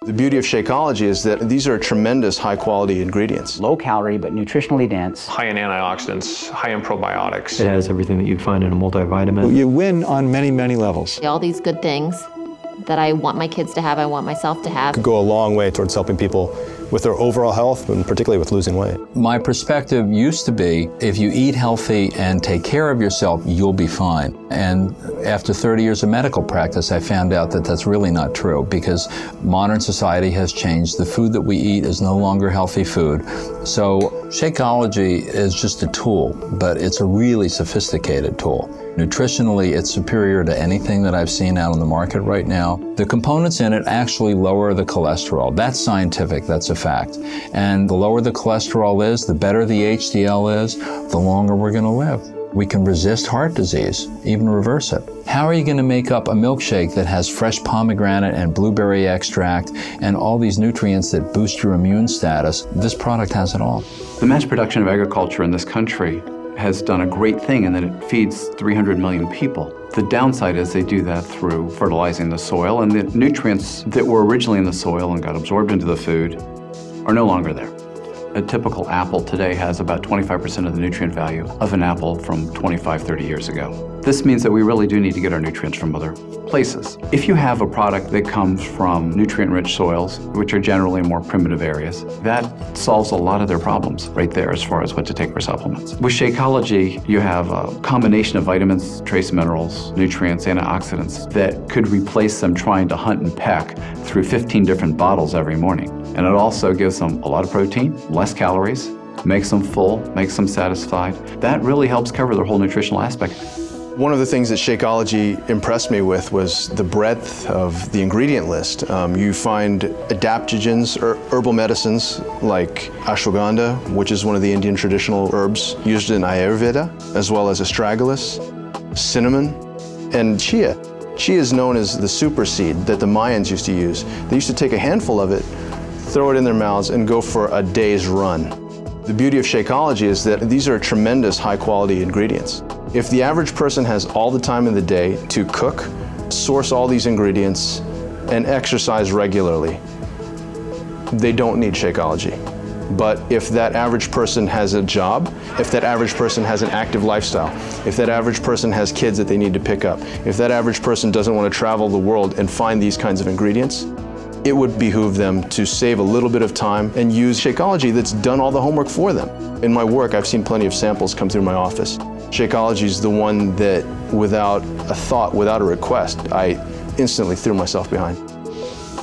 The beauty of Shakeology is that these are tremendous high-quality ingredients. Low calorie, but nutritionally dense. High in antioxidants, high in probiotics. It has everything that you'd find in a multivitamin. You win on many, many levels. All these good things that I want my kids to have, I want myself to have. Could go a long way towards helping people with their overall health, and particularly with losing weight. My perspective used to be, if you eat healthy and take care of yourself, you'll be fine. And after 30 years of medical practice, I found out that that's really not true, because modern society has changed. The food that we eat is no longer healthy food. So Shakeology is just a tool, but it's a really sophisticated tool. Nutritionally, it's superior to anything that I've seen out on the market right now. The components in it actually lower the cholesterol. That's scientific, that's a fact. And the lower the cholesterol is, the better the HDL is, the longer we're going to live. We can resist heart disease, even reverse it. How are you going to make up a milkshake that has fresh pomegranate and blueberry extract and all these nutrients that boost your immune status? This product has it all. The mass production of agriculture in this country has done a great thing in that it feeds 300 million people. The downside is they do that through fertilizing the soil, and the nutrients that were originally in the soil and got absorbed into the food are no longer there. A typical apple today has about 25% of the nutrient value of an apple from 25, 30 years ago. This means that we really do need to get our nutrients from other places. If you have a product that comes from nutrient-rich soils, which are generally more primitive areas, that solves a lot of their problems right there as far as what to take for supplements. With Shakeology, you have a combination of vitamins, trace minerals, nutrients, antioxidants that could replace them trying to hunt and peck through 15 different bottles every morning. And it also gives them a lot of protein, less calories, makes them full, makes them satisfied. That really helps cover their whole nutritional aspect. One of the things that Shakeology impressed me with was the breadth of the ingredient list. You find adaptogens, herbal medicines like ashwagandha, which is one of the Indian traditional herbs used in Ayurveda, as well as astragalus, cinnamon, and chia. Chia is known as the super seed that the Mayans used to use. They used to take a handful of it, throw it in their mouths, and go for a day's run. The beauty of Shakeology is that these are tremendous high-quality ingredients. If the average person has all the time in the day to cook, source all these ingredients, and exercise regularly, they don't need Shakeology. But if that average person has a job, if that average person has an active lifestyle, if that average person has kids that they need to pick up, if that average person doesn't want to travel the world and find these kinds of ingredients, it would behoove them to save a little bit of time and use Shakeology that's done all the homework for them. In my work, I've seen plenty of samples come through my office. Shakeology is the one that, without a thought, without a request, I instantly threw myself behind.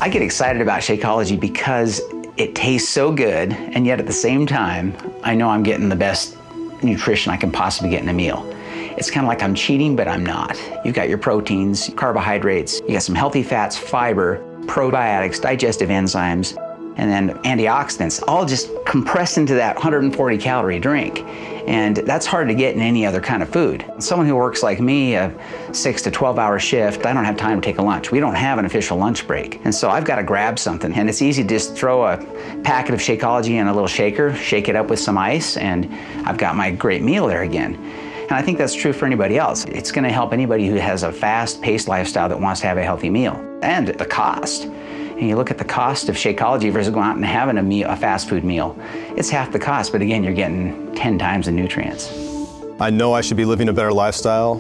I get excited about Shakeology because it tastes so good, and yet at the same time, I know I'm getting the best nutrition I can possibly get in a meal. It's kind of like I'm cheating, but I'm not. You've got your proteins, carbohydrates, you got some healthy fats, fiber, probiotics, digestive enzymes, and then antioxidants, all just compressed into that 140 calorie drink. And that's hard to get in any other kind of food. Someone who works like me, a 6 to 12 hour shift, I don't have time to take a lunch. We don't have an official lunch break. And so I've got to grab something. And it's easy to just throw a packet of Shakeology in a little shaker, shake it up with some ice, and I've got my great meal there again. And I think that's true for anybody else. It's going to help anybody who has a fast-paced lifestyle that wants to have a healthy meal. And the cost. And you look at the cost of Shakeology versus going out and having a fast food meal. It's half the cost, but again, you're getting 10 times the nutrients. I know I should be living a better lifestyle,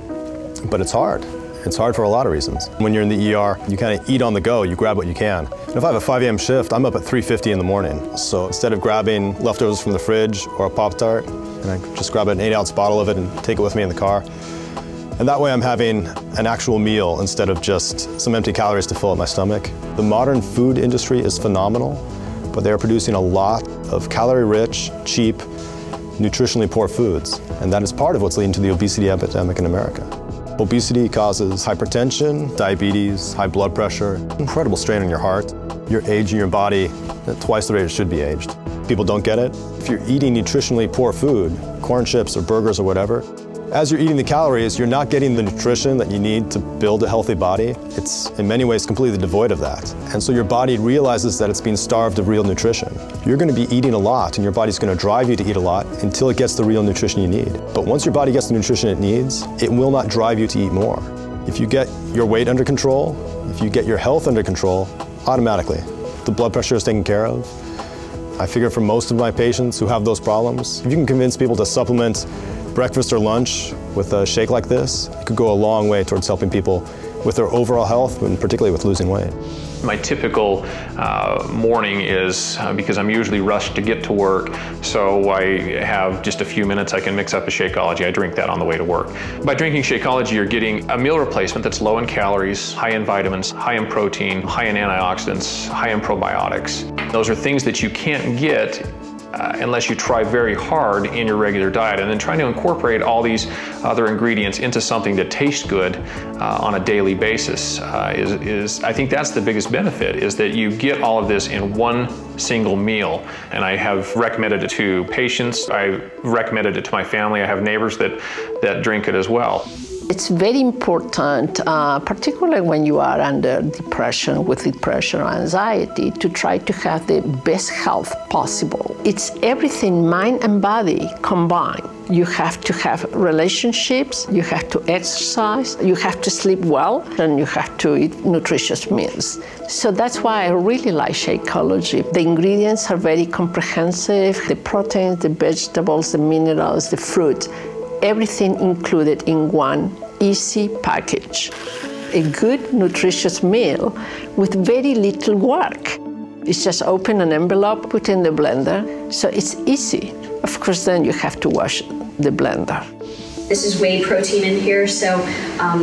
but it's hard. It's hard for a lot of reasons. When you're in the ER, you kind of eat on the go, you grab what you can. And if I have a 5 a.m. shift, I'm up at 3:50 in the morning. So instead of grabbing leftovers from the fridge or a Pop-Tart, and I just grab an 8-ounce bottle of it and take it with me in the car. And that way I'm having an actual meal instead of just some empty calories to fill up my stomach. The modern food industry is phenomenal, but they are producing a lot of calorie-rich, cheap, nutritionally poor foods. And that is part of what's leading to the obesity epidemic in America. Obesity causes hypertension, diabetes, high blood pressure, incredible strain on your heart. You're aging your body at twice the rate it should be aged. People don't get it. If you're eating nutritionally poor food, corn chips or burgers or whatever, as you're eating the calories, you're not getting the nutrition that you need to build a healthy body. It's in many ways completely devoid of that. And so your body realizes that it's being starved of real nutrition. You're going to be eating a lot, and your body's going to drive you to eat a lot until it gets the real nutrition you need. But once your body gets the nutrition it needs, it will not drive you to eat more. If you get your weight under control, if you get your health under control, automatically the blood pressure is taken care of. I figure for most of my patients who have those problems, if you can convince people to supplement breakfast or lunch with a shake like this, it could go a long way towards helping people with their overall health, and particularly with losing weight. My typical morning is, because I'm usually rushed to get to work, so I have just a few minutes, I can mix up a Shakeology. I drink that on the way to work. By drinking Shakeology, you're getting a meal replacement that's low in calories, high in vitamins, high in protein, high in antioxidants, high in probiotics. Those are things that you can't get unless you try very hard in your regular diet, and then trying to incorporate all these other ingredients into something that tastes good on a daily basis I think that's the biggest benefit, is that you get all of this in one single meal. And I have recommended it to patients, I've recommended it to my family, I have neighbors that drink it as well. It's very important, particularly when you are under depression, with depression or anxiety, to try to have the best health possible. It's everything, mind and body combined. You have to have relationships, you have to exercise, you have to sleep well, and you have to eat nutritious meals. So that's why I really like Shakeology. The ingredients are very comprehensive, the proteins, the vegetables, the minerals, the fruit. Everything included in one easy package. A good, nutritious meal with very little work. It's just open an envelope, put in the blender, so it's easy. Of course, then you have to wash the blender. This is whey protein in here, so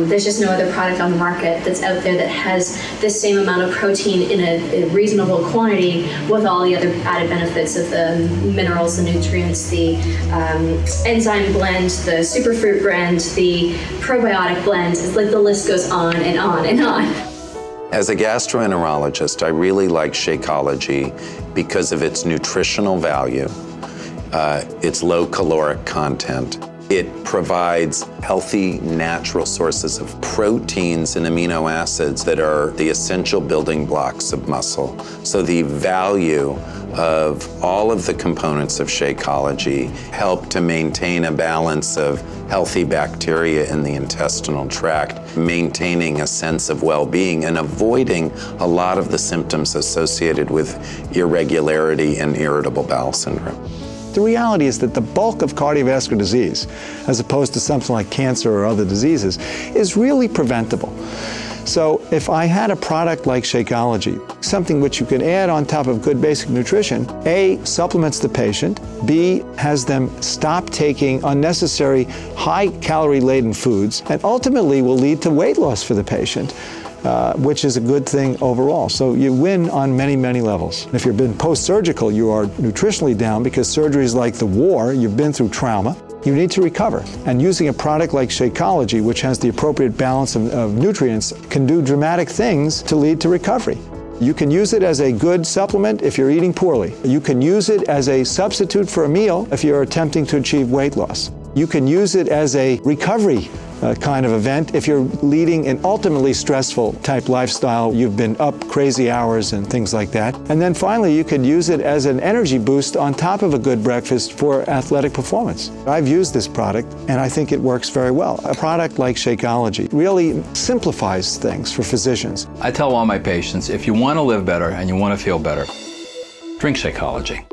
there's just no other product on the market that's out there that has the same amount of protein in a reasonable quantity with all the other added benefits of the minerals, the nutrients, the enzyme blend, the superfruit blend, the probiotic blend. It's like the list goes on and on and on. As a gastroenterologist, I really like Shakeology because of its nutritional value, its low caloric content. It provides healthy, natural sources of proteins and amino acids that are the essential building blocks of muscle. So the value of all of the components of Shakeology help to maintain a balance of healthy bacteria in the intestinal tract, maintaining a sense of well-being and avoiding a lot of the symptoms associated with irregularity and irritable bowel syndrome. The reality is that the bulk of cardiovascular disease, as opposed to something like cancer or other diseases, is really preventable. So if I had a product like Shakeology, something which you can add on top of good basic nutrition, A, supplements the patient, B, has them stop taking unnecessary high-calorie-laden foods, and ultimately will lead to weight loss for the patient, which is a good thing overall. So you win on many, many levels. If you've been post-surgical, you are nutritionally down because surgery is like the war, you've been through trauma. You need to recover. And using a product like Shakeology, which has the appropriate balance of nutrients, can do dramatic things to lead to recovery. You can use it as a good supplement if you're eating poorly. You can use it as a substitute for a meal if you're attempting to achieve weight loss. You can use it as a recovery kind of event if you're leading an ultimately stressful type lifestyle. You've been up crazy hours and things like that. And then finally, you could use it as an energy boost on top of a good breakfast for athletic performance. I've used this product and I think it works very well. A product like Shakeology really simplifies things for physicians. I tell all my patients, if you want to live better and you want to feel better, drink Shakeology.